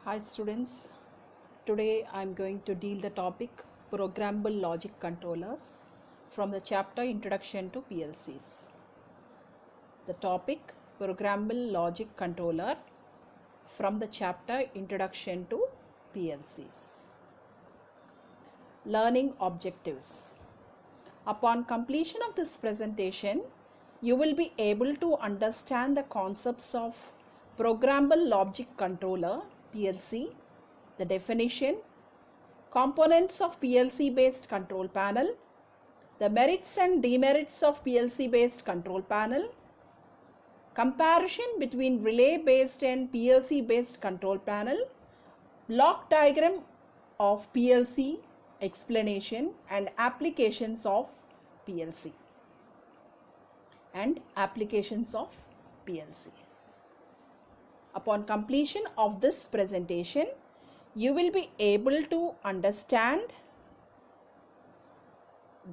Hi students, today I am going to deal the topic Programmable Logic Controllers from the chapter Introduction to PLCs. The topic Programmable Logic Controller from the chapter Introduction to PLCs. Learning Objectives. Upon completion of this presentation, you will be able to understand the concepts of Programmable Logic Controller PLC, the definition, components of PLC based control panel, the merits and demerits of PLC based control panel, comparison between relay based and PLC based control panel, block diagram of PLC, explanation and applications of PLC. Upon completion of this presentation, you will be able to understand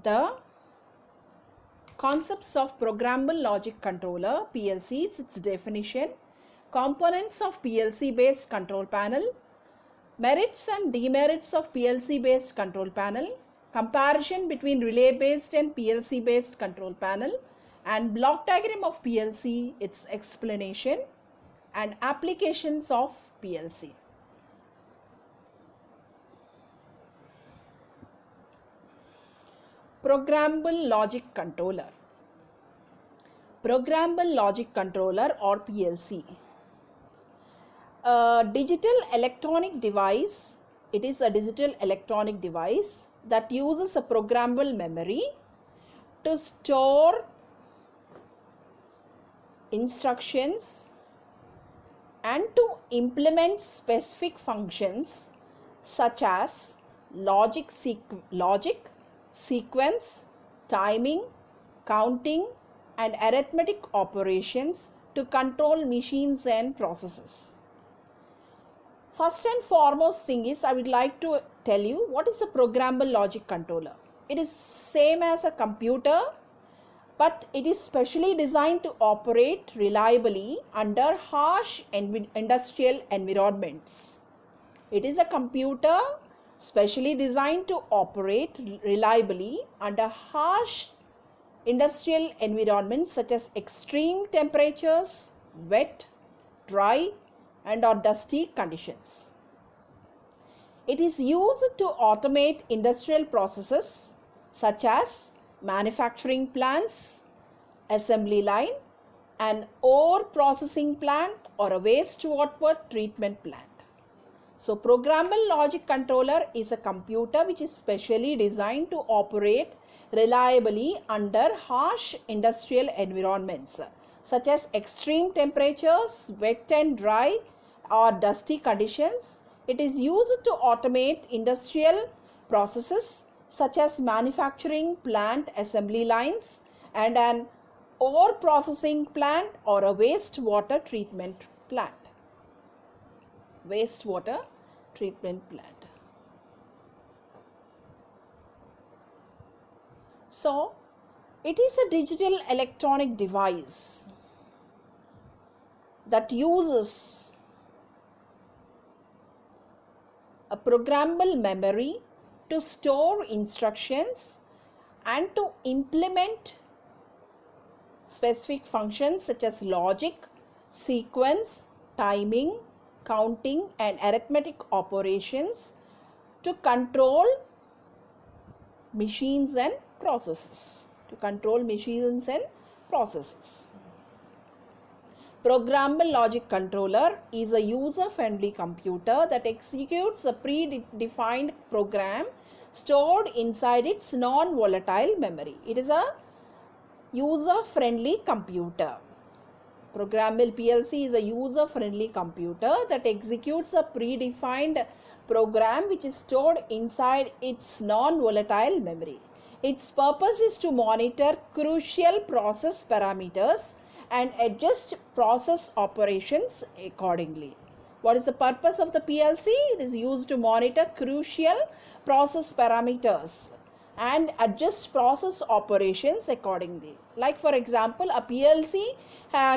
the concepts of Programmable Logic Controller PLCs, its definition, components of PLC based control panel, merits and demerits of PLC based control panel, comparison between relay based and PLC based control panel, and block diagram of PLC, its explanation and applications of PLC. Programmable Logic Controller. Programmable Logic Controller or PLC. A digital electronic device. It is a digital electronic device that uses a programmable memory to store instructions and to implement specific functions such as logic, sequence, timing, counting and arithmetic operations to control machines and processes. First and foremost thing is, I would like to tell you what is a Programmable Logic Controller. It is same as a computer, but it is specially designed to operate reliably under harsh industrial environments. It is a computer specially designed to operate reliably under harsh industrial environments such as extreme temperatures, wet, dry, and or dusty conditions. It is used to automate industrial processes such as manufacturing plants, assembly line, an ore processing plant or a wastewater treatment plant. So, Programmable Logic Controller is a computer which is specially designed to operate reliably under harsh industrial environments such as extreme temperatures, wet and dry or dusty conditions. It is used to automate industrial processes such as manufacturing plant assembly lines and an ore processing plant or a wastewater treatment plant. So, it is a digital electronic device that uses a programmable memory to store instructions and to implement specific functions such as logic, sequence, timing, counting and arithmetic operations to control machines and processes. Programmable Logic Controller is a user-friendly computer that executes a predefined program stored inside its non-volatile memory. It is a user-friendly computer. Programmable PLC is a user-friendly computer that executes a predefined program which is stored inside its non-volatile memory. Its purpose is to monitor crucial process parameters and adjust process operations accordingly. What is the purpose of the PLC? It is used to monitor crucial process parameters and adjust process operations accordingly. Like for example, a PLC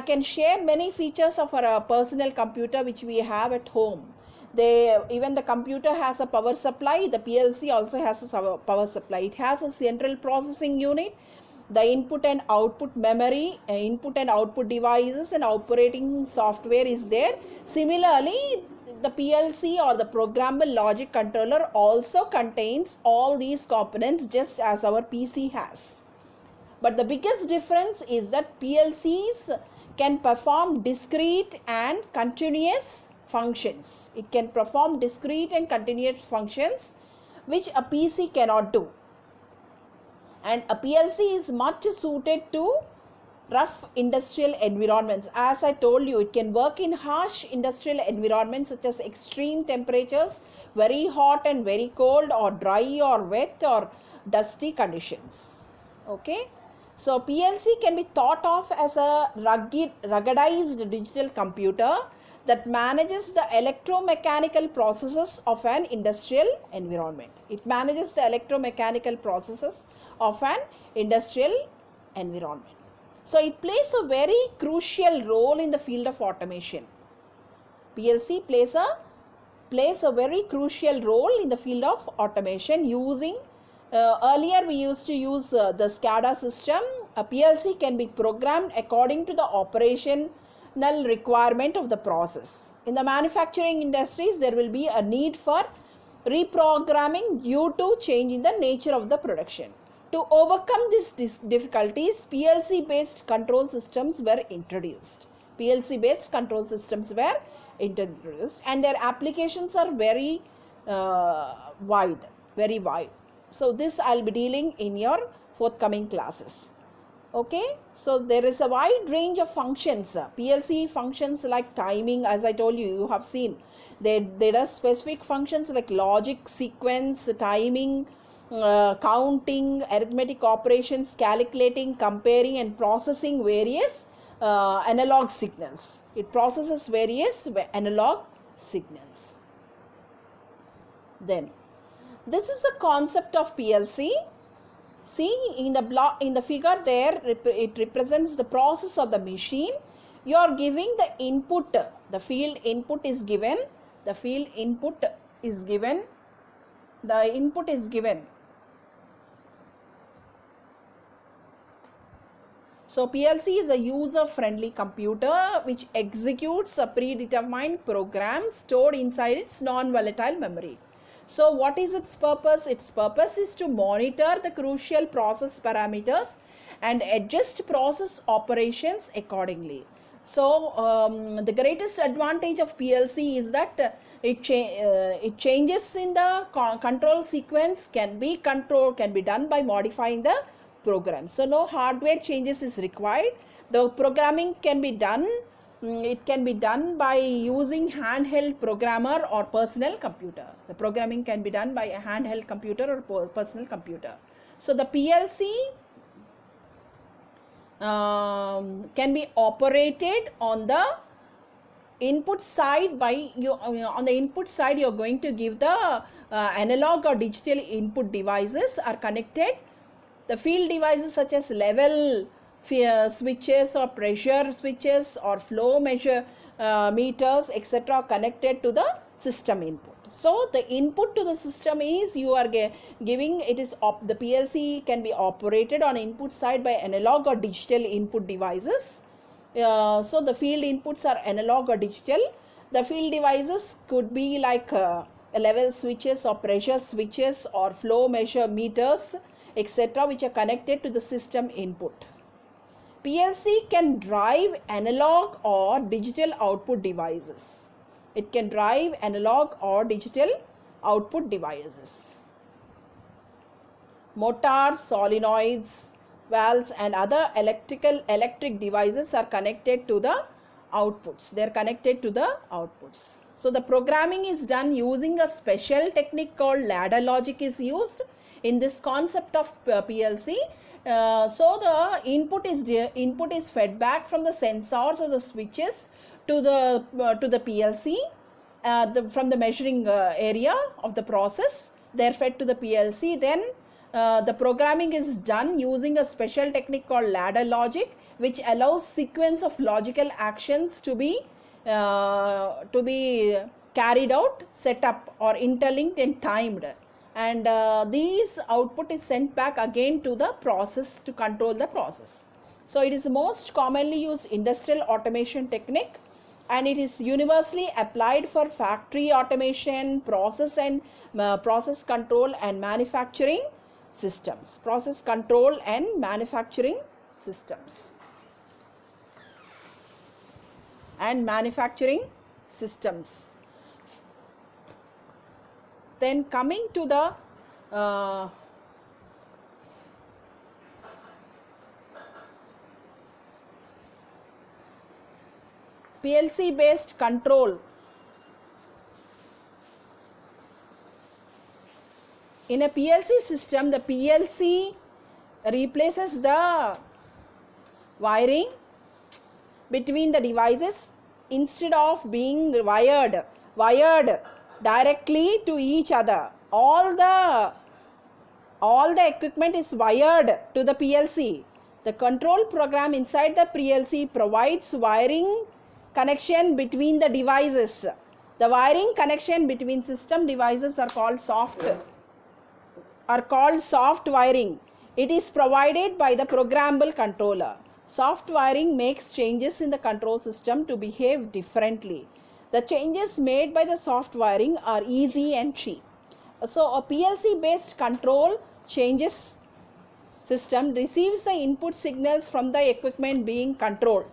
can share many features of our personal computer which we have at home. Even the computer has a power supply, the PLC also has a power supply. It has a central processing unit, the input and output memory, input and output devices, and operating software is there. Similarly, the PLC or the programmable logic controller also contains all these components just as our PC has. But the biggest difference is that PLCs can perform discrete and continuous functions. It can perform discrete and continuous functions which a PC cannot do. And a PLC is much suited to rough industrial environments. As I told you, it can work in harsh industrial environments such as extreme temperatures, very hot and very cold, or dry or wet or dusty conditions. Okay. So PLC can be thought of as a ruggedized digital computer that manages the electromechanical processes of an industrial environment. It manages the electromechanical processes of an industrial environment. So it plays a very crucial role in the field of automation. PLC plays a very crucial role in the field of automation using earlier we used to use the SCADA system. A PLC can be programmed according to the operational requirement of the process. In the manufacturing industries, there will be a need for reprogramming due to change in the nature of the production. To overcome these difficulties, PLC-based control systems were introduced. PLC-based control systems were introduced, and their applications are very wide. So this I'll be dealing in your forthcoming classes. Okay, so there is a wide range of functions. PLC functions like timing, as I told you, you have seen. They do specific functions like logic, sequence, timing, counting, arithmetic operations, calculating, comparing, and processing various analog signals. It processes various analog signals. Then, this is the concept of PLC. See, in the figure there, it represents the process of the machine. You are giving the input. The field input is given. The input is given. So PLC is a user-friendly computer which executes a predetermined program stored inside its non-volatile memory. So what is its purpose? Its purpose is to monitor the crucial process parameters and adjust process operations accordingly. So the greatest advantage of PLC is that it changes in the control sequence can be done by modifying the program. So no hardware changes is required. The programming can be done. It can be done by using handheld programmer or personal computer. The programming can be done by a handheld computer or personal computer. So the PLC can be operated on the input side by on the input side you are going to give the analog or digital input devices are connected. The field devices such as level switches or pressure switches or flow measure meters etc. are connected to the system input. So the input to the system is you are giving it is the PLC can be operated on input side by analog or digital input devices. So the field inputs are analog or digital. The field devices could be like level switches or pressure switches or flow measure meters etc. which are connected to the system input. PLC can drive analog or digital output devices. It can drive analog or digital output devices. Motors, solenoids, valves and other electric devices are connected to the outputs. They are connected to the outputs. So the programming is done using a special technique called ladder logic is used in this concept of PLC. So the input is fed back from the sensors or the switches to the PLC from the measuring area of the process. They are fed to the PLC. Then the programming is done using a special technique called ladder logic, which allows sequence of logical actions to be carried out, set up or interlinked and timed, and these output is sent back again to the process to control the process. So it is most commonly used industrial automation technique, and it is universally applied for factory automation, process and process control and manufacturing systems. Process control and manufacturing systems. And manufacturing systems. Then coming to the PLC based control. In a PLC system, the PLC replaces the wiring between the devices. Instead of being wired directly to each other, all the equipment is wired to the PLC. The control program inside the PLC provides wiring connection between the devices. The wiring connection between system devices are called soft wiring. It is provided by the programmable controller. Soft wiring makes changes in the control system to behave differently. The changes made by the soft wiring are easy and cheap. So a PLC based control changes system receives the input signals from the equipment being controlled,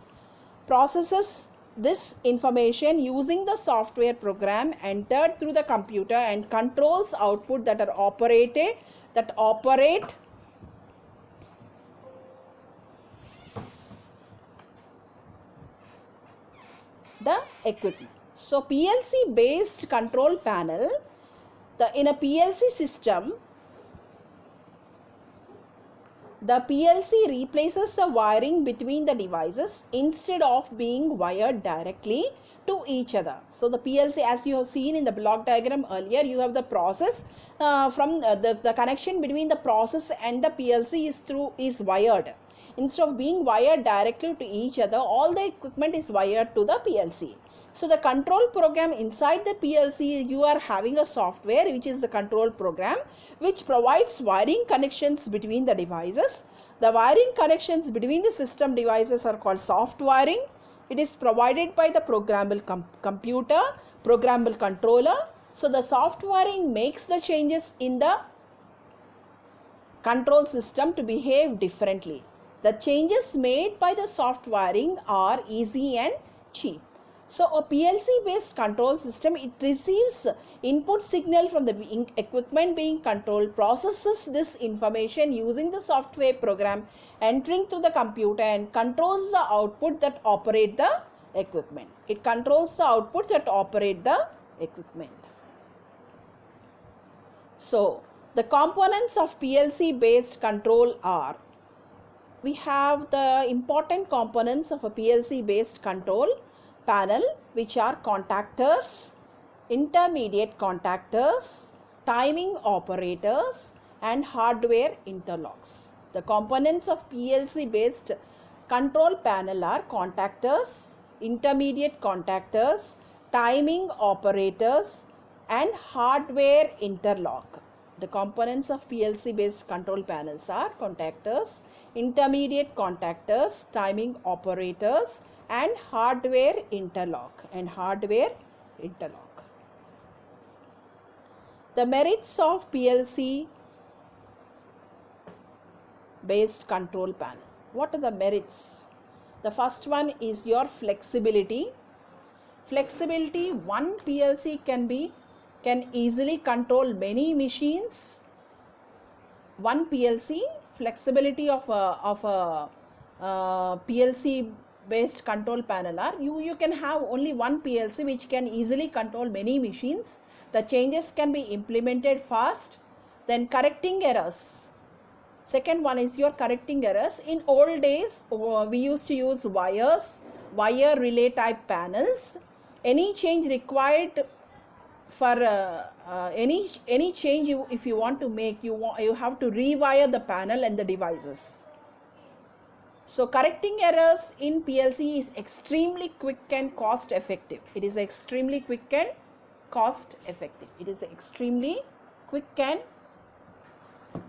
processes this information using the software program entered through the computer, and controls output that operate the equipment. So PLC based control panel, in a PLC system, the PLC replaces the wiring between the devices instead of being wired directly to each other. So the PLC, as you have seen in the block diagram earlier, you have the process from the connection between the process and the PLC is wired. Instead of being wired directly to each other, all the equipment is wired to the PLC. So the control program inside the PLC, you are having a software which is the control program, which provides wiring connections between the devices. The wiring connections between the system devices are called soft wiring. It is provided by the programmable programmable controller. So the soft wiring makes the changes in the control system to behave differently. The changes made by the soft wiring are easy and cheap. So a PLC based control system, it receives input signal from the equipment being controlled, processes this information using the software program entering through the computer, and controls the output that operate the equipment. It controls the output that operate the equipment. So the components of PLC based control are, we have the important components of a PLC based control panel, which are contactors, intermediate contactors, timing operators, and hardware interlocks. The components of PLC based control panel are contactors, intermediate contactors, timing operators, and hardware interlock. The components of PLC based control panels are contactors, intermediate contactors, timing operators, and hardware interlock. The merits of PLC based control panel. What are the merits? The first one is your flexibility. One PLC can easily control many machines. One PLC, flexibility of a PLC based control panel are, you can have only one PLC which can easily control many machines. The changes can be implemented fast. Then correcting errors. Second one is your correcting errors. In old days, we used to use wire relay type panels. Any change required for any change if you want to make, you have to rewire the panel and the devices. So correcting errors in PLC is extremely quick and cost effective. It is extremely quick and cost effective. It is extremely quick and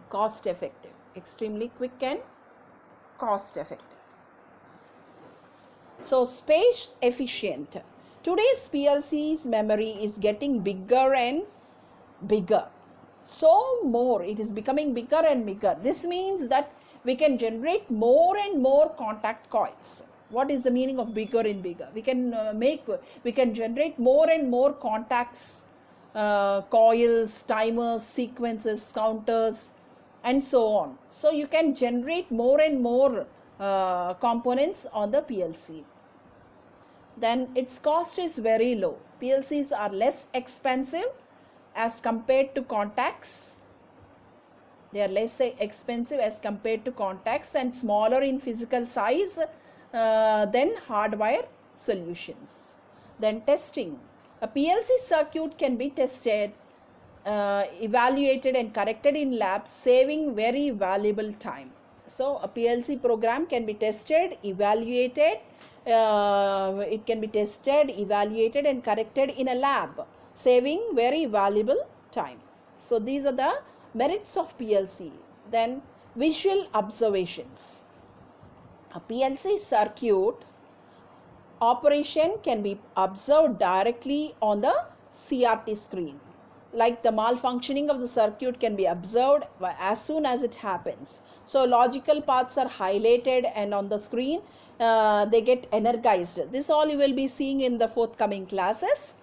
cost effective. Extremely quick and cost effective. So space efficient. Today's PLC's memory is getting bigger and bigger. So more, it is becoming bigger and bigger. This means that we can generate more and more contact coils. What is the meaning of bigger and bigger? We can generate more and more contacts, coils, timers, sequences, counters, and so on. So you can generate more and more components on the PLC. Then its cost is very low. PLCs are less expensive as compared to contacts. They are less expensive as compared to contacts and smaller in physical size than hardware solutions. Then testing. A PLC circuit can be tested, evaluated and corrected in labs, saving very valuable time. So a PLC program can be tested, evaluated, it can be tested, evaluated and corrected in a lab, saving very valuable time. So these are the merits of PLC. Then visual observations. A PLC circuit operation can be observed directly on the CRT screen. Like the malfunctioning of the circuit can be observed as soon as it happens. So logical paths are highlighted and on the screen they get energized. This all you will be seeing in the forthcoming classes.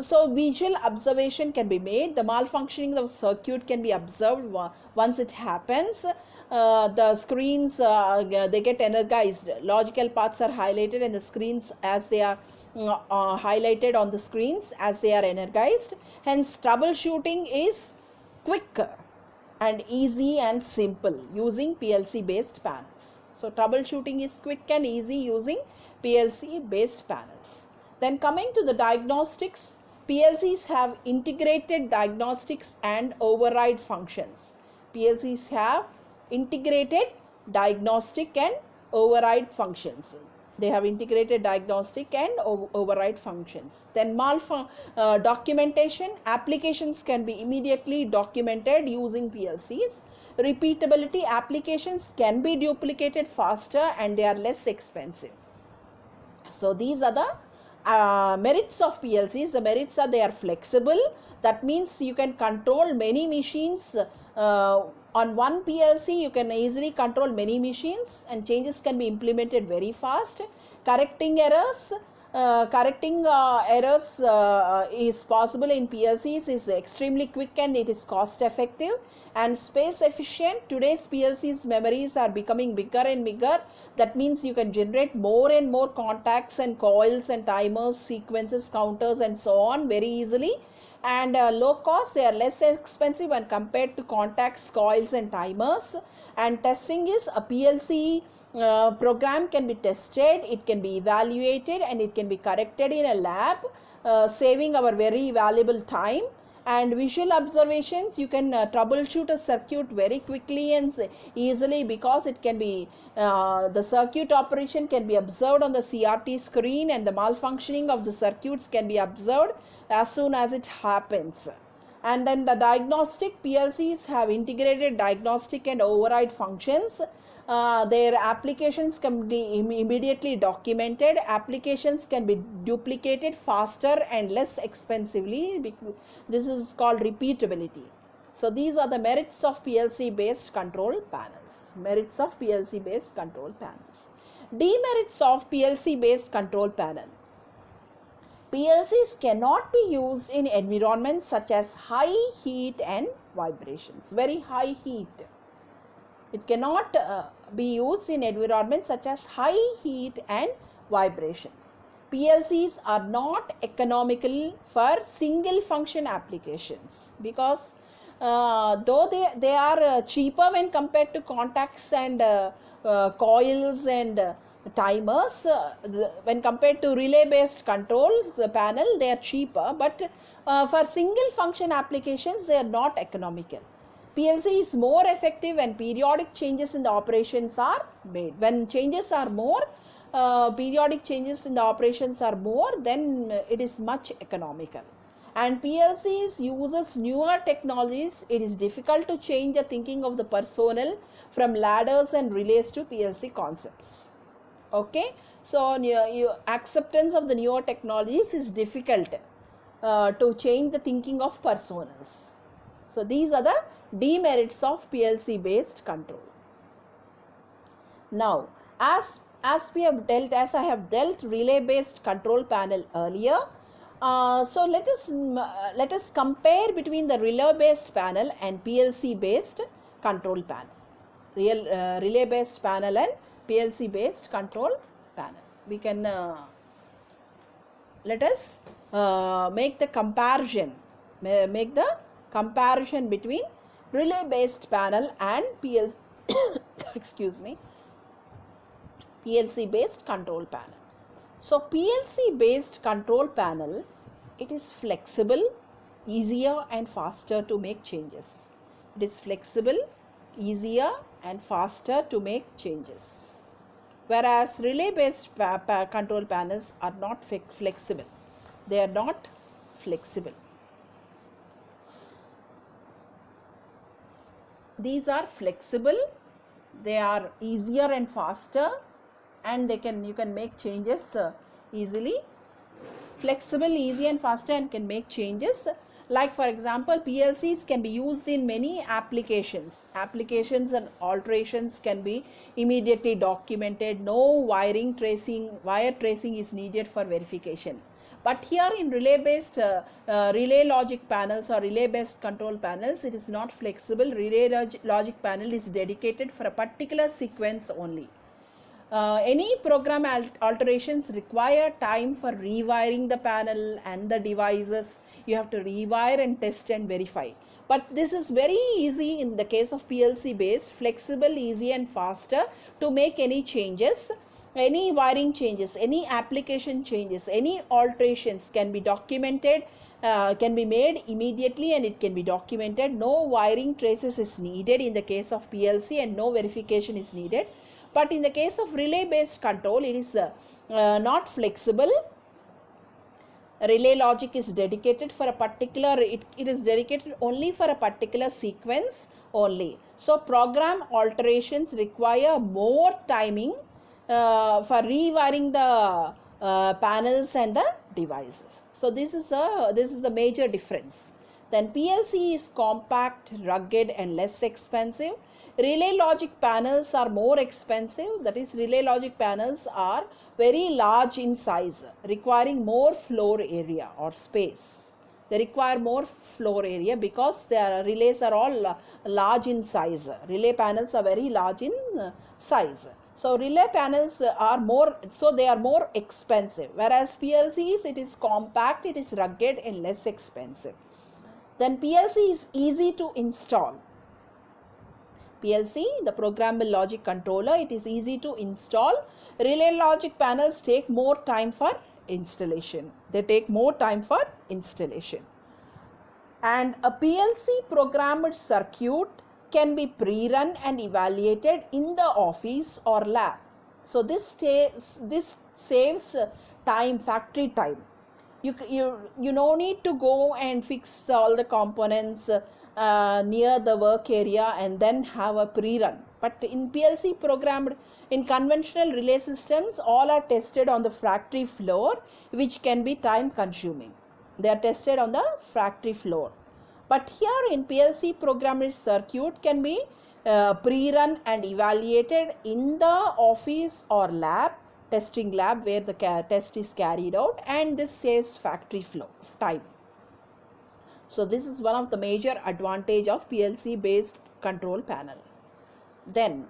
So visual observation can be made. The malfunctioning of the circuit can be observed once it happens. The screens they get energized. Logical paths are highlighted and the screens as they are highlighted on the screens as they are energized. Hence troubleshooting is quick and easy and simple using PLC based panels. So troubleshooting is quick and easy using PLC based panels. Then coming to the diagnostics, PLCs have integrated diagnostics and override functions. PLCs have integrated diagnostic and override functions. They have integrated diagnostic and override functions. Then documentation. Applications can be immediately documented using PLCs. Repeatability. Applications can be duplicated faster and they are less expensive. So these are the merits of PLCs. The merits are they are flexible. That means you can control many machines. On one PLC, you can easily control many machines and changes can be implemented very fast. Correcting errors is possible in PLCs, is extremely quick and it is cost effective and space efficient. Today's PLCs memories are becoming bigger and bigger. That means you can generate more and more contacts and coils and timers, sequences, counters and so on very easily. And low cost, they are less expensive when compared to contacts, coils and timers. And testing is a PLC program can be tested, it can be evaluated and it can be corrected in a lab, saving our very valuable time. And visual observations, you can troubleshoot a circuit very quickly and easily because it can be the circuit operation can be observed on the CRT screen and the malfunctioning of the circuits can be observed as soon as it happens. And then the diagnostic, PLCs have integrated diagnostic and override functions. Their applications can be immediately documented. Applications can be duplicated faster and less expensively. This is called repeatability. So these are the merits of PLC based control panels. Merits of PLC based control panels. Demerits of PLC based control panel. PLCs cannot be used in environments such as high heat and vibrations. Very high heat. It cannot be used in environments such as high heat and vibrations. PLCs are not economical for single function applications because though they are cheaper when compared to contacts and coils and timers, when compared to relay based control the panel, they are cheaper, but for single function applications they are not economical. PLC is more effective when periodic changes in the operations are made. When changes are more, periodic changes in the operations are more, then it is much economical. And PLCs uses newer technologies. It is difficult to change the thinking of the personnel from ladders and relays to PLC concepts. Okay, so acceptance of the newer technologies is difficult to change the thinking of personas. So these are the demerits of PLC based control. Now, as I have dealt relay based control panel earlier, so let us compare between the relay based panel and PLC based control panel. Relay based panel and PLC based control panel. We can let us make the comparison. Make the comparison between relay based panel and PLC excuse me, PLC based control panel. So PLC based control panel, it is flexible, easier and faster to make changes. It is flexible, easier and faster to make changes. Whereas relay based control panels are not flexible. They are not flexible. These are flexible, they are easier and faster, and you can make changes easily. Flexible, easy and faster, and can make changes. Like for example, PLCs can be used in many applications. Applications and alterations can be immediately documented. No wire tracing is needed for verification. But here in relay logic panels or relay based control panels, it is not flexible. Relay logic panel is dedicated for a particular sequence only. Any program alterations require time for rewiring the panel and the devices. You have to rewire and test and verify. But this is very easy in the case of PLC based, flexible, easy and faster to make any changes. Any wiring changes, any application changes, any alterations can be documented, can be made immediately, and it can be documented. No wiring traces is needed in the case of PLC, and no verification is needed. But in the case of relay based control, it is not flexible. Relay logic is dedicated for a particular, it is dedicated only for a particular sequence only. So program alterations require more timing for rewiring the panels and the devices. So this is the major difference. Then PLC is compact, rugged and less expensive. Relay logic panels are more expensive. That is, relay logic panels are very large in size, requiring more floor area or space. They require more floor area because their relays are all large in size. Relay panels are very large in size. So relay panels are they are more expensive. Whereas PLCs, it is compact, it is rugged and less expensive. Then PLC is easy to install. PLC, the programmable logic controller, it is easy to install. Relay logic panels take more time for installation. They take more time for installation. And a PLC programmed circuit can be pre-run and evaluated in the office or lab. So this saves time, factory time. You no need to go and fix all the components near the work area and then have a pre-run. But in PLC programmed, in conventional relay systems, all are tested on the factory floor, which can be time consuming. They are tested on the factory floor. But here in PLC programmed circuit can be pre-run and evaluated in the office or lab, testing lab, where the test is carried out, and this saves factory flow time. So this is one of the major advantage of PLC based control panel. Then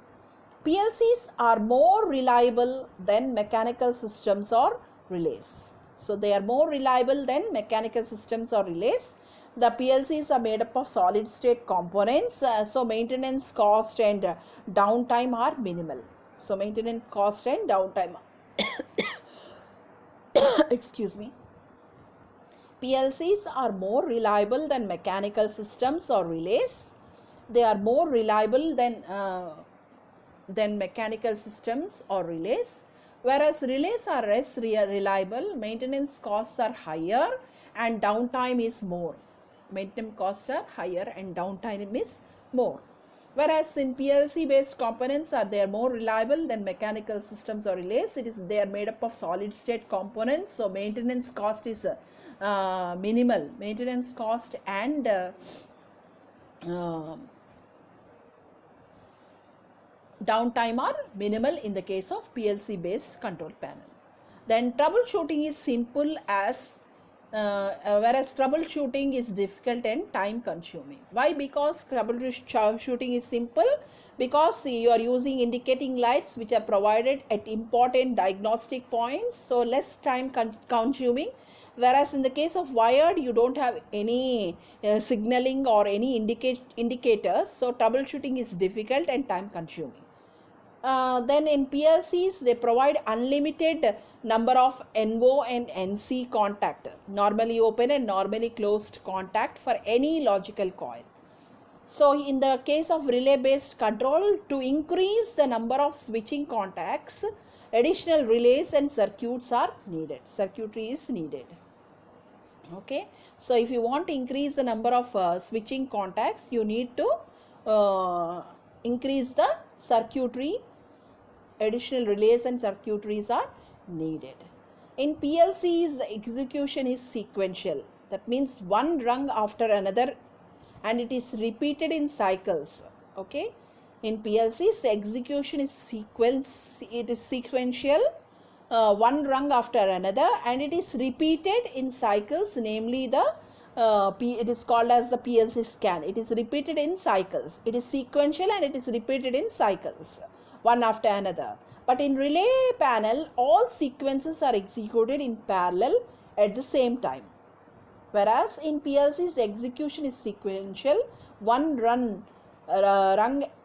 PLCs are more reliable than mechanical systems or relays. So they are more reliable than mechanical systems or relays. The PLCs are made up of solid state components, so maintenance cost and downtime are minimal. So maintenance cost and downtime excuse me. PLCs are more reliable than mechanical systems or relays. They are more reliable than mechanical systems or relays. Whereas relays are less reliable, maintenance costs are higher, and downtime is more. Maintenance costs are higher and downtime is more. Whereas in PLC based components they are more reliable than mechanical systems or relays. They are made up of solid state components, so maintenance cost is minimal. Maintenance cost and downtime are minimal in the case of PLC based control panel. Then troubleshooting is simple as whereas troubleshooting is difficult and time consuming. Why? Because troubleshooting is simple, because you are using indicating lights which are provided at important diagnostic points, so less time consuming. Whereas in the case of wired, you don't have any signaling or any indicators, so troubleshooting is difficult and time consuming. Then in PLCs, they provide unlimited number of NO and NC contact, normally open and normally closed contact for any logical coil. So in the case of relay based control, to increase the number of switching contacts, additional relays and circuits are needed. Circuitry is needed. Okay. So if you want to increase the number of switching contacts, you need to increase the circuitry. Additional relays and circuitries are needed. In PLCs, the execution is sequential. That means one rung after another, and it is repeated in cycles. Okay. In PLCs, the execution is sequential, one rung after another, and it is repeated in cycles, namely it is called as the PLC scan. It is repeated in cycles. It is sequential and it is repeated in cycles, one after another. But in relay panel, all sequences are executed in parallel at the same time. Whereas in PLCs, the execution is sequential, one rung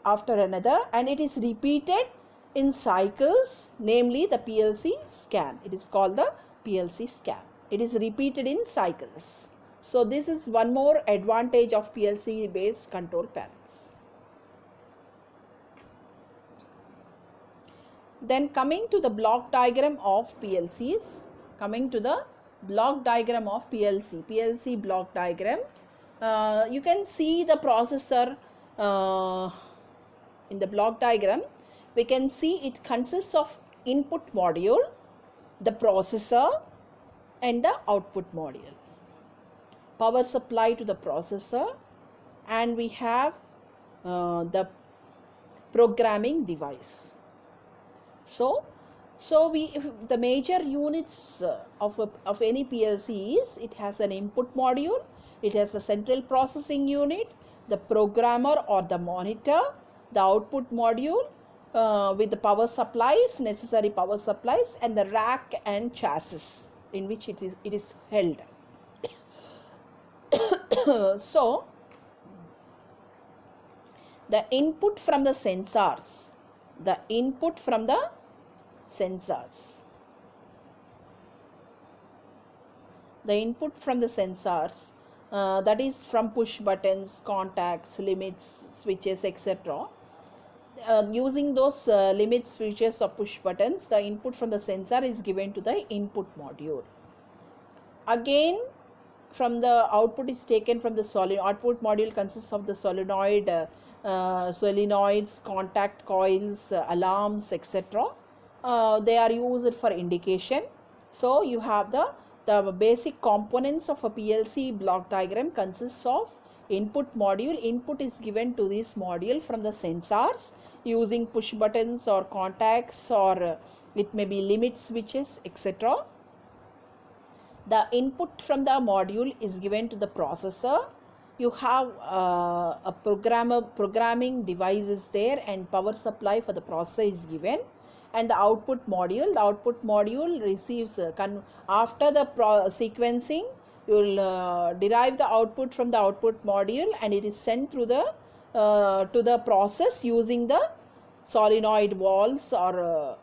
after another, and it is repeated in cycles, namely the PLC scan. It is called the PLC scan. It is repeated in cycles. So this is one more advantage of PLC based control panels. Then coming to the block diagram of PLCs, PLC block diagram, you can see the processor in the block diagram. We can see it consists of input module, the processor and the output module. Power supply to the processor, and we have the programming device. So the major units of any PLC is, it has an input module, it has a central processing unit, the programmer or the monitor, the output module with the power supplies, necessary power supplies, and the rack and chassis in which it is held. So the input from the sensors, that is from push buttons, contacts, limits, switches, etc. Using those limits, switches or push buttons, the input from the sensor is given to the input module. Again, from the output is taken from the output module consists of the solenoids, contact coils, alarms, etc. They are used for indication. So you have the basic components of a PLC block diagram consists of input module. Input is given to this module from the sensors using push buttons or contacts, or it may be limit switches, etc. The input from the module is given to the processor. You have a programming device is there, and power supply for the processor is given, and the output module receives after the sequencing, you will derive the output from the output module, and it is sent through the to the process using the solenoid valves, or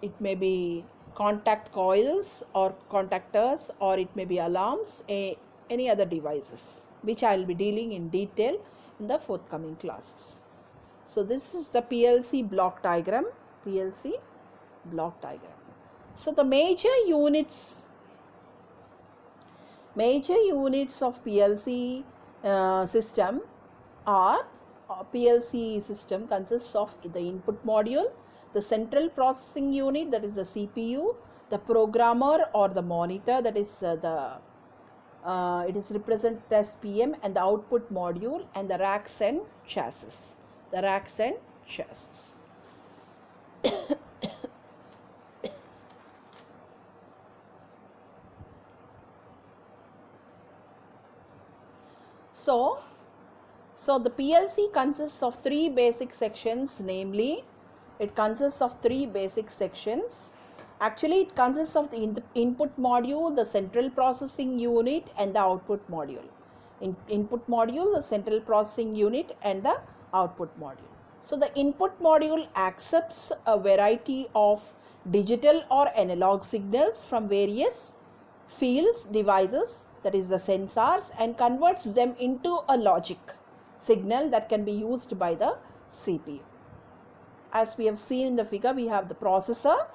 it may be contact coils or contactors, or it may be alarms, any other devices, which I will be dealing in detail in the forthcoming classes. So this is the PLC block diagram. So the major units Major units of PLC system are PLC system consists of the input module, the central processing unit, that is the CPU, the programmer or the monitor, that is it is represented as PM, and the output module, and the racks and chassis. The racks and chassis. So the PLC consists of three basic sections, namely it consists of three basic sections. Actually, it consists of the input module, the central processing unit, and the output module. Input module, the central processing unit, and the output module. So the input module accepts a variety of digital or analog signals from various fields, devices, that is the sensors, and converts them into a logic signal that can be used by the CPU. As we have seen in the figure, we have the processor.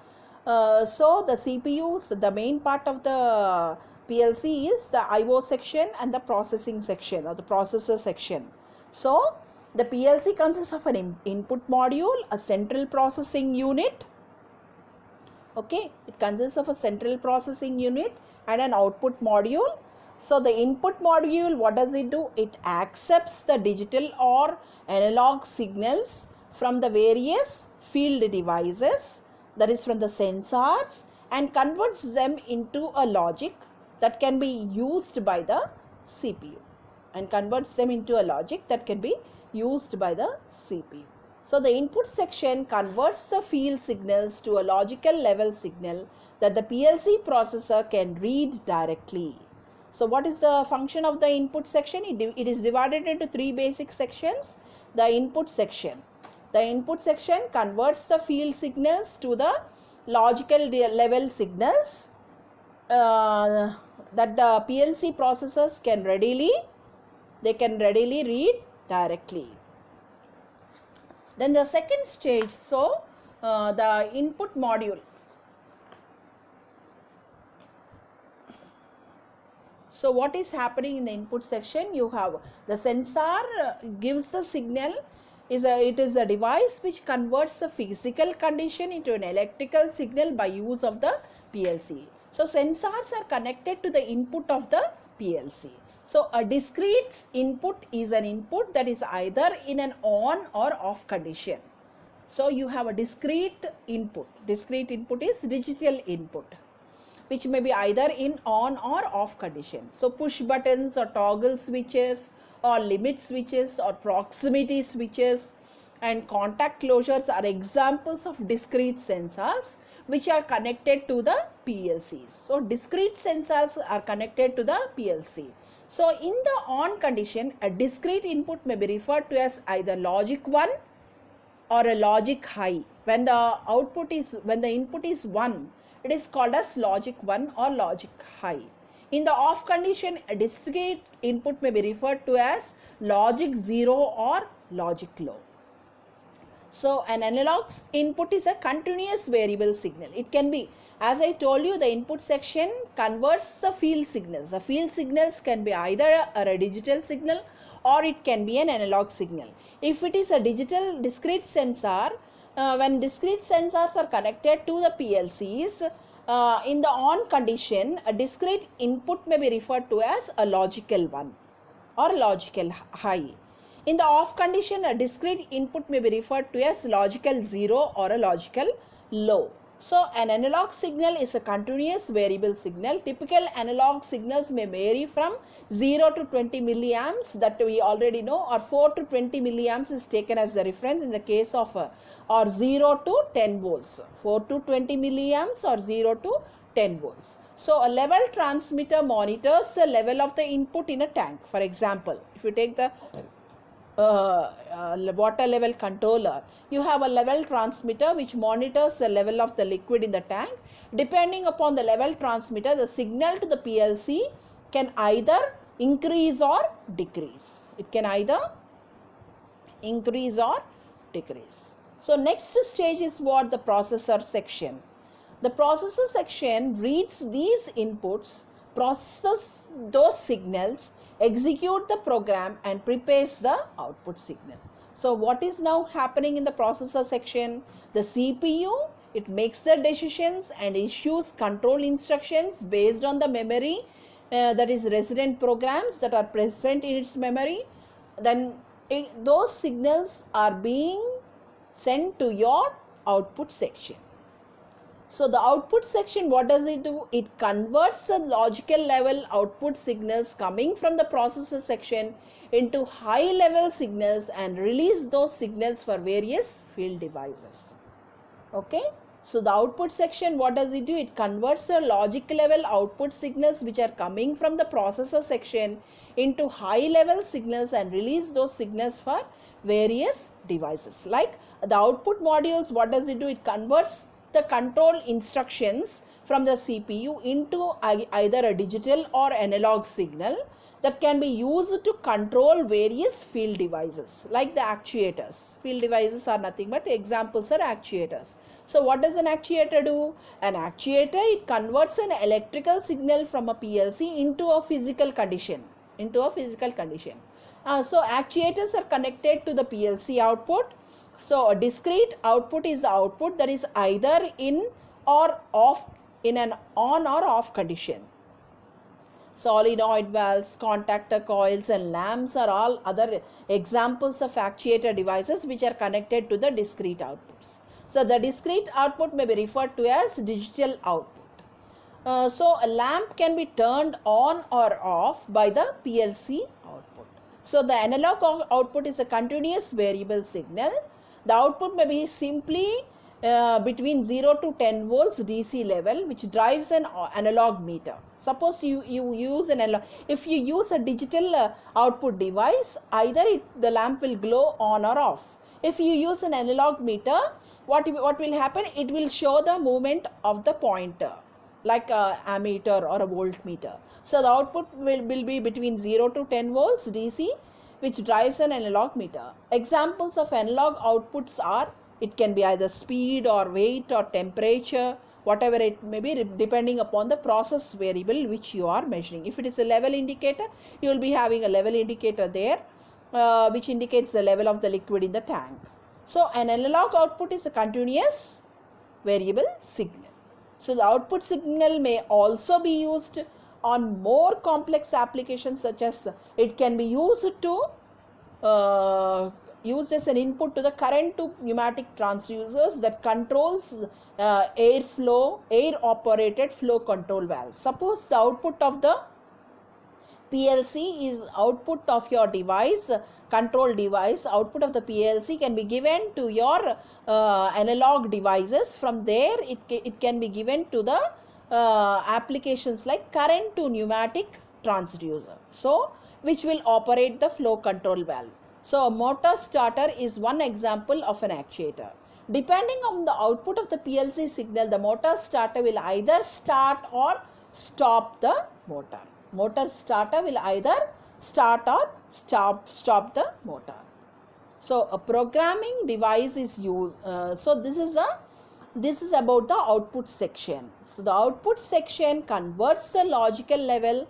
So the CPUs, the main part of the PLC is the IO section and the processing section or the processor section. So the PLC consists of an input module, a central processing unit. Okay, it consists of a central processing unit and an output module. So the input module, what does it do? It accepts the digital or analog signals from the various field devices, that is from the sensors, and converts them into a logic that can be used by the CPU, and converts them into a logic that can be used by the CPU. So the input section converts the field signals to a logical level signal that the PLC processor can read directly. So what is the function of the input section? It is divided into three basic sections. The input section. The input section converts the field signals to the logical level signals that the PLC processors can readily read directly. Then the second stage, the input module. So what is happening in the input section? You have the sensor gives the signal. It is a device which converts the physical condition into an electrical signal by use of the PLC. So sensors are connected to the input of the PLC. So a discrete input is an input that is either in an on or off condition. So you have a discrete input. Discrete input is digital input, which may be either in on or off condition. So push buttons or toggle switches or limit switches or proximity switches and contact closures are examples of discrete sensors which are connected to the PLCs. So discrete sensors are connected to the PLC. So in the on condition, a discrete input may be referred to as either logic 1 or a logic high. When the input is 1, it is called as logic 1 or logic high. In the off condition, a discrete input may be referred to as logic 0 or logic low. So an analog input is a continuous variable signal. It can be, as I told you, the input section converts the field signals. The field signals can be either a digital signal or it can be an analog signal. If it is a digital discrete sensor, when discrete sensors are connected to the PLCs, in the on condition, a discrete input may be referred to as a logical 1 or logical high. In the off condition, a discrete input may be referred to as logical 0 or a logical low. So an analog signal is a continuous variable signal. Typical analog signals may vary from 0 to 20 milliamps, that we already know, or 4 to 20 milliamps is taken as the reference in the case of or 0 to 10 volts. 4 to 20 milliamps or 0 to 10 volts. So a level transmitter monitors the level of the input in a tank. For example, if you take the water level controller, you have a level transmitter which monitors the level of the liquid in the tank. Depending upon the level transmitter, the signal to the PLC can either increase or decrease. It can either increase or decrease. So next stage is what? The processor section. The processor section reads these inputs, processes those signals, execute the program and prepares the output signal. So what is now happening in the processor section? The CPU, it makes the decisions and issues control instructions based on the memory, that is resident programs that are present in its memory. Then those signals are being sent to your output section. So the output section, what does it do? It converts the logical level output signals coming from the processor section into high level signals and release those signals for various field devices. Okay. So the output section, what does it do? It converts the logic level output signals which are coming from the processor section into high level signals and release those signals for various devices. Like the output modules, what does it do? It converts the control instructions from the CPU into either a digital or analog signal that can be used to control various field devices like the actuators. Field devices are nothing but examples are actuators. So what does an actuator do? An actuator, it converts an electrical signal from a PLC into a physical condition. So actuators are connected to the PLC output. So a discrete output is the output that is either in or off, in an on or off condition. Solenoid valves, contactor coils and lamps are all other examples of actuator devices which are connected to the discrete outputs. So the discrete output may be referred to as digital output. So a lamp can be turned on or off by the PLC output. So the analog output is a continuous variable signal. The output may be simply between 0 to 10 volts DC level, which drives an analog meter. Suppose you use an analog, if you use a digital output device, either the lamp will glow on or off. If you use an analog meter, what will happen? It will show the movement of the pointer like a ammeter or a voltmeter. So the output will be between 0 to 10 volts DC, which drives an analog meter. Examples of analog outputs are, it can be either speed or weight or temperature, whatever it may be, depending upon the process variable which you are measuring. If it is a level indicator, you will be having a level indicator there, which indicates the level of the liquid in the tank. So an analog output is a continuous variable signal. So the output signal may also be used on more complex applications, such as it can be used used as an input to the current to pneumatic transducers that controls air operated flow control valve. Suppose the output of the PLC is output of your device, control device. Output of the PLC can be given to your analog devices. From there it can be given to the applications like current to pneumatic transducer, so which will operate the flow control valve. So a motor starter is one example of an actuator. Depending on the output of the PLC signal, the motor starter will either start or stop the motor. Motor starter will either start or stop the motor. So a programming device is used. So this is about the output section. So the output section converts the logical level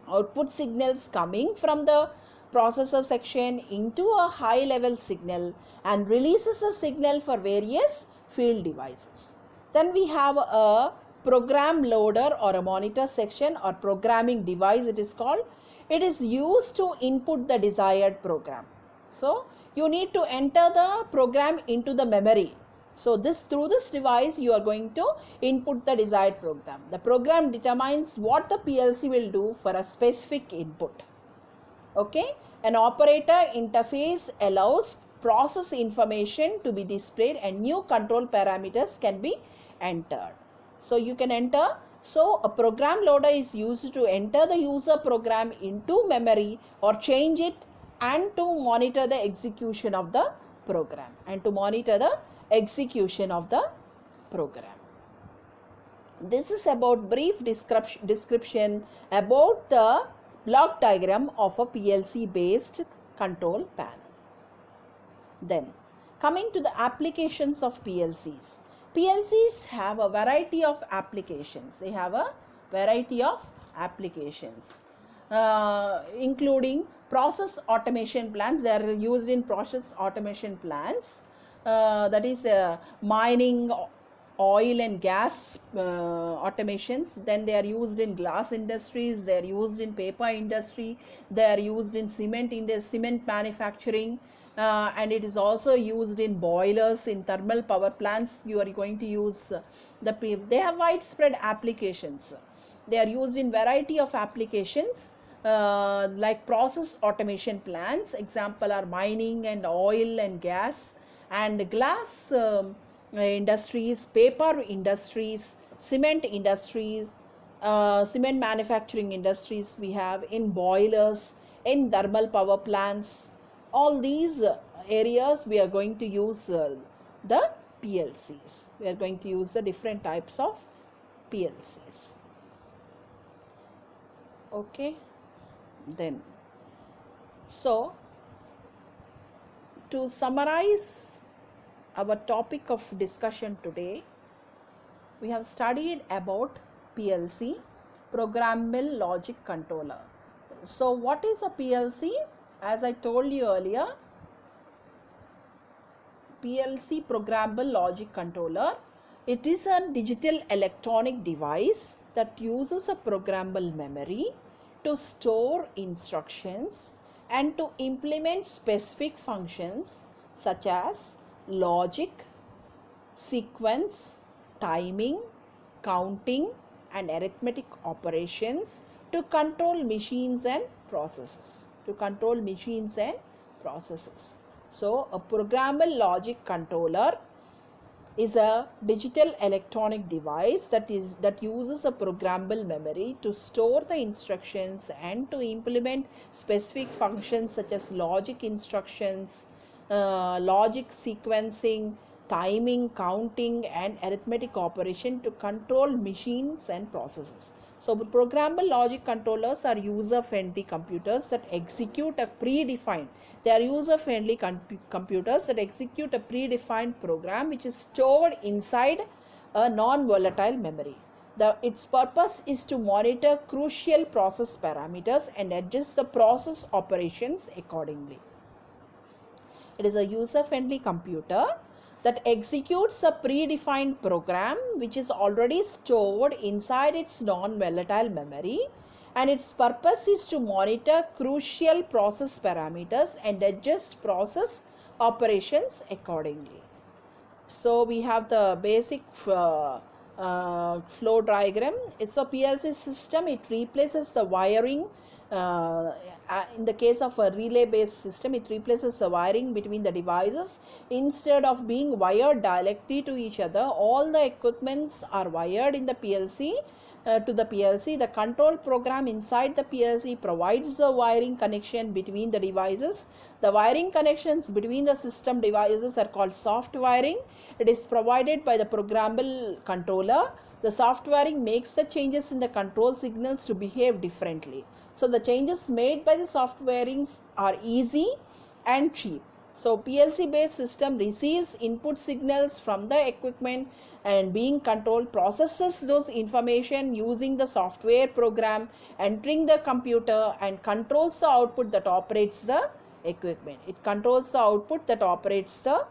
output signals coming from the processor section into a high level signal and releases a signal for various field devices. Then we have a program loader or a monitor section or programming device it is called. It is used to input the desired program. So you need to enter the program into the memory. So through this device you are going to input the desired program. The program determines what the PLC will do for a specific input. Okay, an operator interface allows process information to be displayed and new control parameters can be entered. So you can enter. So a program loader is used to enter the user program into memory or change it and to monitor the execution of the program This is about brief description about the block diagram of a PLC based control panel. Then coming to the applications of PLCs. PLCs have a variety of applications. They have a variety of applications, including process automation plants. They are used in process automation plants, that is mining, oil and gas automations. Then they are used in glass industries, they are used in paper industry, they are used in cement manufacturing, and it is also used in boilers, in thermal power plants. You are going to use they have widespread applications. They are used in variety of applications, like process automation plants. Example are mining and oil and gas, and glass industries, paper industries, cement industries, cement manufacturing industries we have, in boilers, in thermal power plants. All these areas we are going to use the PLCs. We are going to use the different types of PLCs. Okay, then, so to summarize our topic of discussion today, we have studied about PLC, Programmable Logic Controller. So what is a PLC? As I told you earlier, PLC, Programmable Logic Controller, it is a digital electronic device that uses a programmable memory to store instructions and to implement specific functions such as logic, sequence, timing, counting and arithmetic operations to control machines and processes. So a programmable logic controller is a digital electronic device that uses a programmable memory to store the instructions and to implement specific functions such as logic instructions, logic sequencing, timing, counting and arithmetic operation to control machines and processes. So programmable logic controllers are user-friendly computers that execute a predefined, computers that execute a predefined program which is stored inside a non-volatile memory. Its purpose is to monitor crucial process parameters and adjust the process operations accordingly. It is a user-friendly computer that executes a predefined program which is already stored inside its non-volatile memory, and its purpose is to monitor crucial process parameters and adjust process operations accordingly. So we have the basic flow diagram. It's a PLC system. It replaces the wiring. In the case of a relay based system, it replaces the wiring between the devices. Instead of being wired directly to each other, all the equipments are wired in the PLC to the PLC. The control program inside the PLC provides the wiring connection between the devices. The wiring connections between the system devices are called soft wiring. It is provided by the programmable controller. The soft wiring makes the changes in the control signals to behave differently. So the changes made by the soft wirings are easy and cheap. So PLC based system receives input signals from the equipment and being controlled processes those information using the software program, entering the computer, and controls the output that operates the equipment. It controls the output that operates the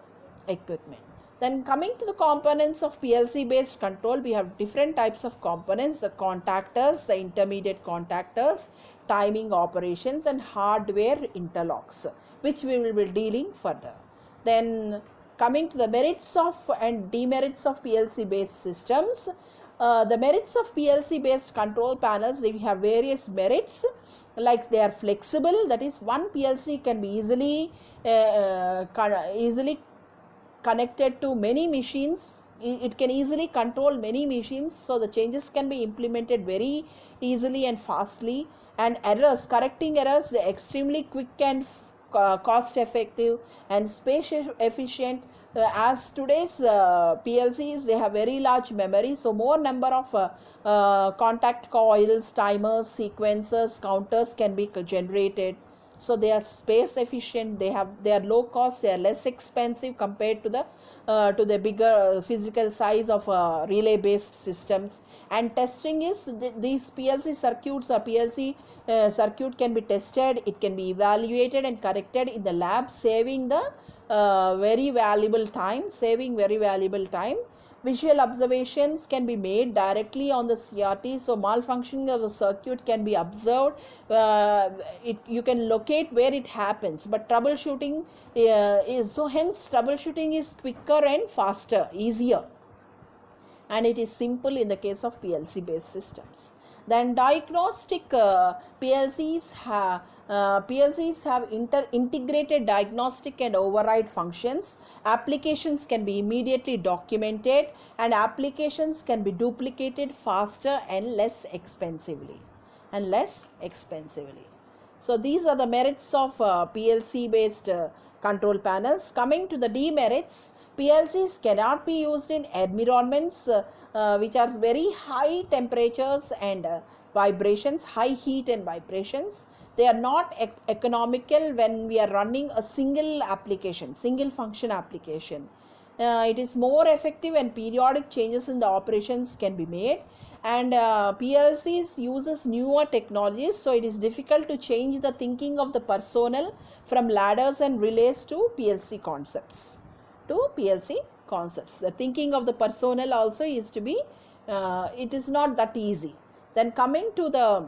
equipment. Then coming to the components of PLC based control, we have different types of components: the contactors, the intermediate contactors, timing operations and hardware interlocks, which we will be dealing further. Then coming to the merits of and demerits of PLC based systems, the merits of PLC based control panels, they have various merits, like they are flexible, that is one PLC can be easily connected to many machines. It can easily control many machines, so the changes can be implemented very easily and fastly. And errors, correcting errors, they are extremely quick and cost effective and space efficient. As today's PLCs, they have very large memory, so more number of contact coils, timers, sequencers, counters can be generated. So they are space efficient, they are low cost, they are less expensive compared to the bigger physical size of relay based systems. And testing is these PLC circuits or PLC circuit can be tested, it can be evaluated and corrected in the lab, saving the very valuable time, Visual observations can be made directly on the CRT, so malfunctioning of the circuit can be observed. You can locate where it happens, but troubleshooting troubleshooting is quicker and faster, easier, and it is simple in the case of PLC based systems. Then diagnostic PLCs have integrated diagnostic and override functions. Applications can be immediately documented, and applications can be duplicated faster and less expensively. So these are the merits of PLC based control panels. Coming to the demerits, PLCs cannot be used in environments which are very high temperatures and vibrations, high heat and vibrations. They are not economical when we are running a single function application. It is more effective when periodic changes in the operations can be made, and PLCs uses newer technologies, so it is difficult to change the thinking of the personnel from ladders and relays to PLC concepts. The thinking of the personnel also is to be, it is not that easy. Then coming to the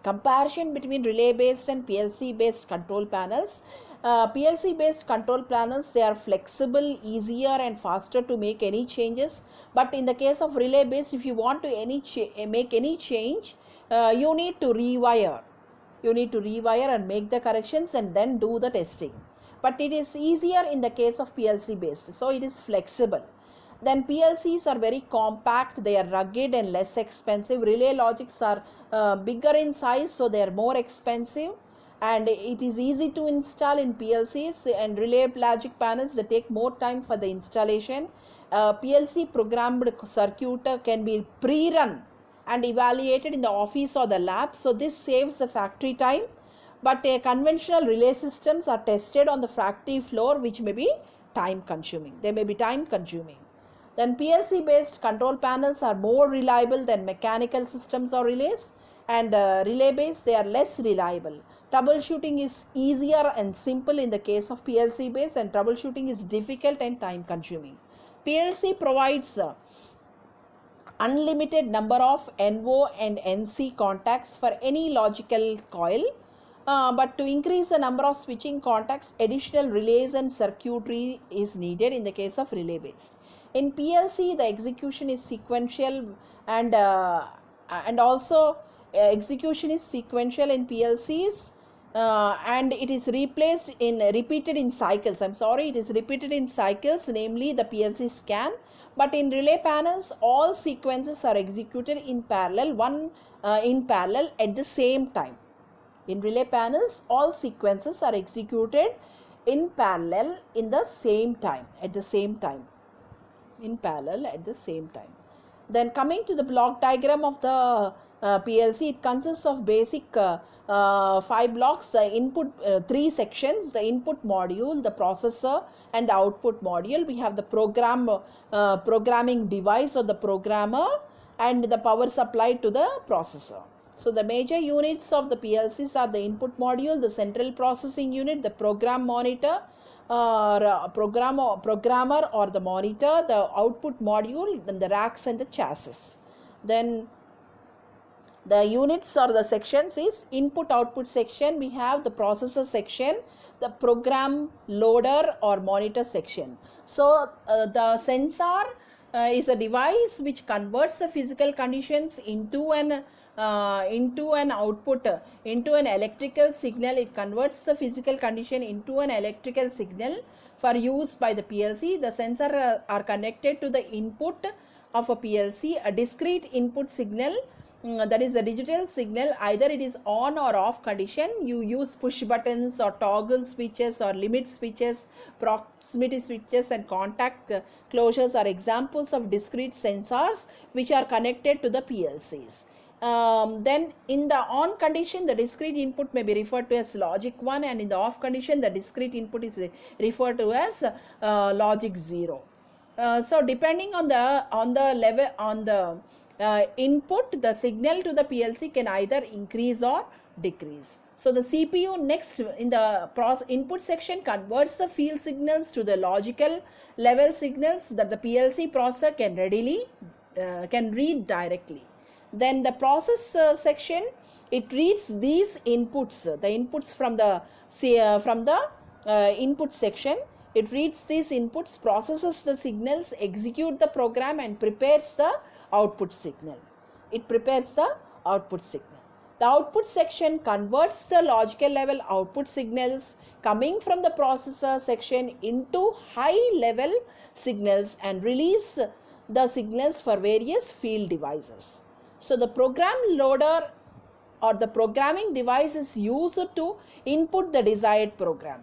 comparison between relay based and PLC based control panels. PLC based control panels, they are flexible, easier and faster to make any changes, but in the case of relay based, if you want to make any change, you need to rewire and make the corrections and then do the testing. But it is easier in the case of PLC based, so it is flexible. Then PLCs are very compact, they are rugged and less expensive. Relay logics are bigger in size, so they are more expensive, and it is easy to install in PLCs. And relay logic panels, they take more time for the installation. PLC programmed circuit can be pre-run and evaluated in the office or the lab, so this saves the factory time. But conventional relay systems are tested on the factory floor, which may be time consuming. Then PLC based control panels are more reliable than mechanical systems or relays, and relay based, they are less reliable. Troubleshooting is easier and simple in the case of PLC based, and troubleshooting is difficult and time consuming. PLC provides unlimited number of NO and NC contacts for any logical coil. But to increase the number of switching contacts, additional relays and circuitry is needed in the case of relay based. In PLC, the execution is sequential, and also execution is sequential in PLCs, and it is repeated in cycles, namely the PLC scan. But in relay panels, all sequences are executed in parallel at the same time. In relay panels, all sequences are executed in parallel at the same time. Then coming to the block diagram of the PLC, it consists of basic 5 blocks, the input 3 sections, the input module, the processor and the output module. We have the programming device or the programmer, and the power supply to the processor. So the major units of the PLCs are the input module, the central processing unit, the program monitor or programmer or the monitor, the output module, and the racks and the chassis. Then the units or the sections is input output section, we have the processor section, the program loader or monitor section. So the sensor is a device which converts the physical conditions into an electrical signal. It converts the physical condition into an electrical signal for use by the PLC. The sensor are connected to the input of a PLC, a discrete input signal, that is a digital signal. Either it is on or off condition. You use push buttons or toggle switches or limit switches, proximity switches and contact closures are examples of discrete sensors which are connected to the PLCs. Then in the on condition, the discrete input may be referred to as logic 1, and in the off condition, the discrete input is referred to as logic 0. So depending on the level on the input, the signal to the PLC can either increase or decrease. So the CPU next in the input section converts the field signals to the logical level signals that the PLC processor can readily can read directly. Then the process section, it reads these inputs, the inputs from the input section. It reads these inputs, processes the signals, execute the program, and prepares the output signal. It prepares the output signal. The output section converts the logical level output signals coming from the processor section into high level signals and release the signals for various field devices. So the program loader or the programming device is used to input the desired program.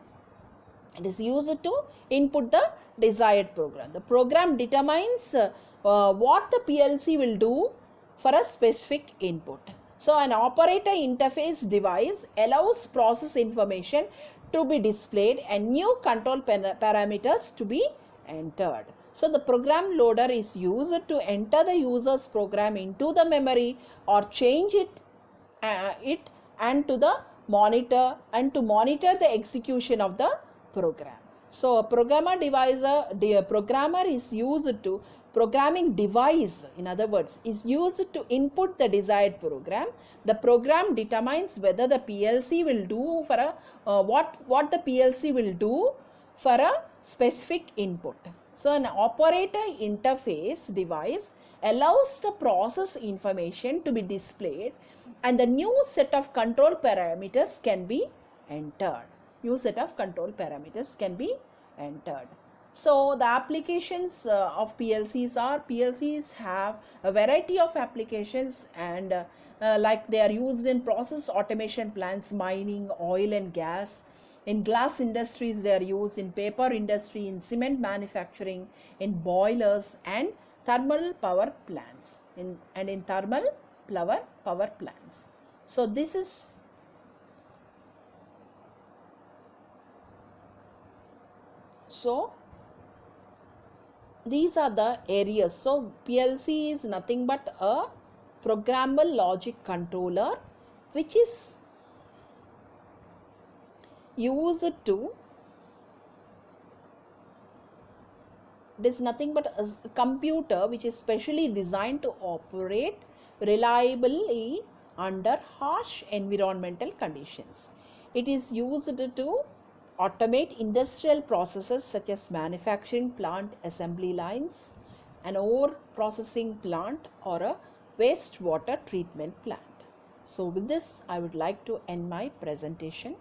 It is used to input the desired program. The program determines what the PLC will do for a specific input. So an operator interface device allows process information to be displayed and new control parameters to be entered. So the program loader is used to enter the user's program into the memory or change it and to the monitor and to monitor the execution of the program. So a programmer is used to programming device, in other words, is used to input the desired program. The program determines whether the PLC will do for a what the PLC will do for a specific input. So an operator interface device allows the process information to be displayed and the new set of control parameters can be entered. So the applications of PLCs are, PLCs have a variety of applications, and like they are used in process automation plants, mining, oil and gas. In glass industries they are used, in paper industry, in cement manufacturing, in boilers and thermal power plants, in thermal power plants. So this is these are the areas. So PLC is nothing but a programmable logic controller which is used to, it is nothing but a computer which is specially designed to operate reliably under harsh environmental conditions. It is used to automate industrial processes such as manufacturing plant assembly lines, an ore processing plant, or a wastewater treatment plant. So with this, I would like to end my presentation.